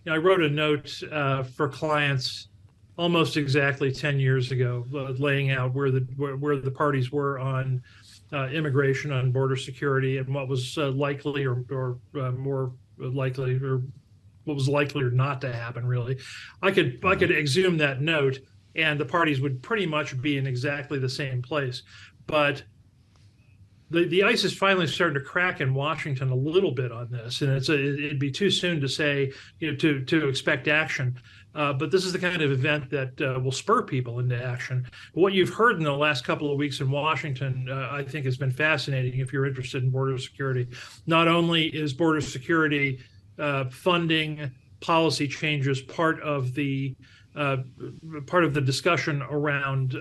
I wrote a note for clients almost exactly 10 years ago, laying out where the parties were on immigration, on border security, and what was likely or more likely, or what was likely or not to happen. Really, I could exhume that note, and the parties would pretty much be in exactly the same place. But the ice is finally starting to crack in Washington a little bit on this, and it'd be too soon to say, to expect action. But this is the kind of event that will spur people into action. What you've heard in the last couple of weeks in Washington, I think, has been fascinating. If you're interested in border security, not only is border security funding policy changes part of the discussion around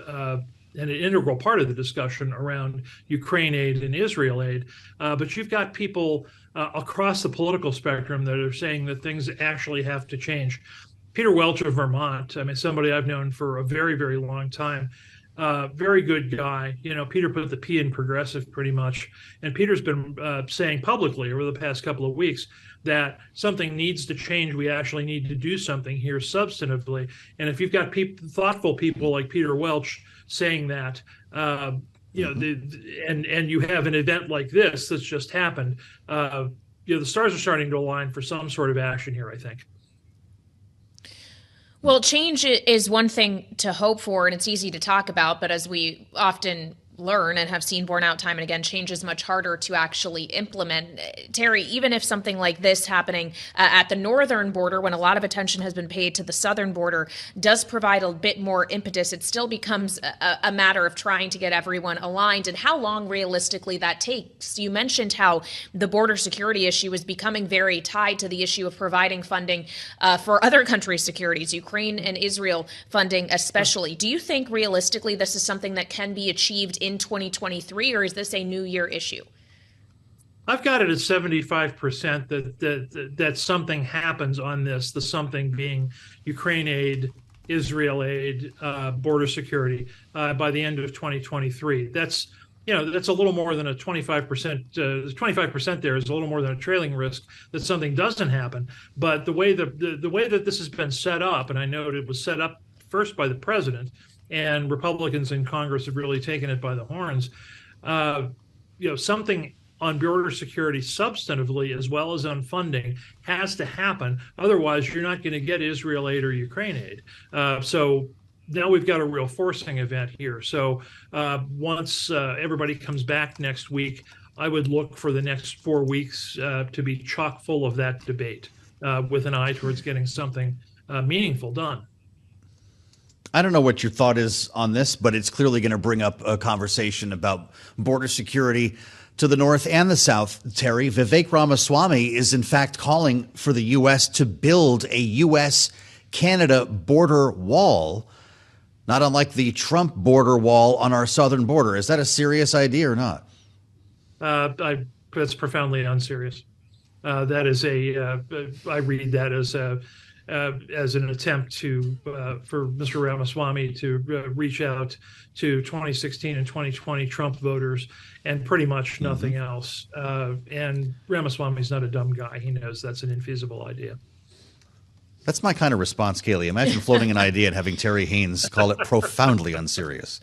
and an integral part of the discussion around Ukraine aid and Israel aid. But you've got people across the political spectrum that are saying that things actually have to change. Peter Welch of Vermont, I mean, somebody I've known for a very, very long time, very good guy. Peter put the P in progressive pretty much. And Peter's been saying publicly over the past couple of weeks that something needs to change. We actually need to do something here substantively. And if you've got thoughtful people like Peter Welch saying that, and you have an event like this that's just happened, the stars are starting to align for some sort of action here, I think. Well, change is one thing to hope for, and it's easy to talk about, but as we often learn and have seen borne out time and again, change is much harder to actually implement. Terry, even if something like this happening at the northern border, when a lot of attention has been paid to the southern border, does provide a bit more impetus, it still becomes a matter of trying to get everyone aligned and how long realistically that takes. You mentioned how the border security issue is becoming very tied to the issue of providing funding for other countries' securities, Ukraine and Israel funding especially. Do you think realistically this is something that can be achieved in 2023, or is this a new year issue? I've got it at 75% that something happens on this, the something being Ukraine aid, Israel aid, border security by the end of 2023. That's a little more than a 25%. 25% there is a little more than a trailing risk that something doesn't happen. But the way that this has been set up, and I know it was set up first by the president, and Republicans in Congress have really taken it by the horns. Something on border security substantively as well as on funding has to happen. Otherwise, you're not going to get Israel aid or Ukraine aid. So now we've got a real forcing event here. So once everybody comes back next week, I would look for the next 4 weeks to be chock full of that debate with an eye towards getting something meaningful done. I don't know what your thought is on this, but it's clearly going to bring up a conversation about border security to the north and the south. Terry, Vivek Ramaswamy is in fact calling for the U.S. to build a U.S.-Canada border wall, not unlike the Trump border wall on our southern border. Is that a serious idea or not? That's profoundly unserious. That is I read that as an attempt for Mr. Ramaswamy to reach out to 2016 and 2020 Trump voters and pretty much nothing else. And Ramaswamy's not a dumb guy. He knows that's an infeasible idea. That's my kind of response, Kaylee. Imagine floating an idea and having Terry Haines call it profoundly unserious.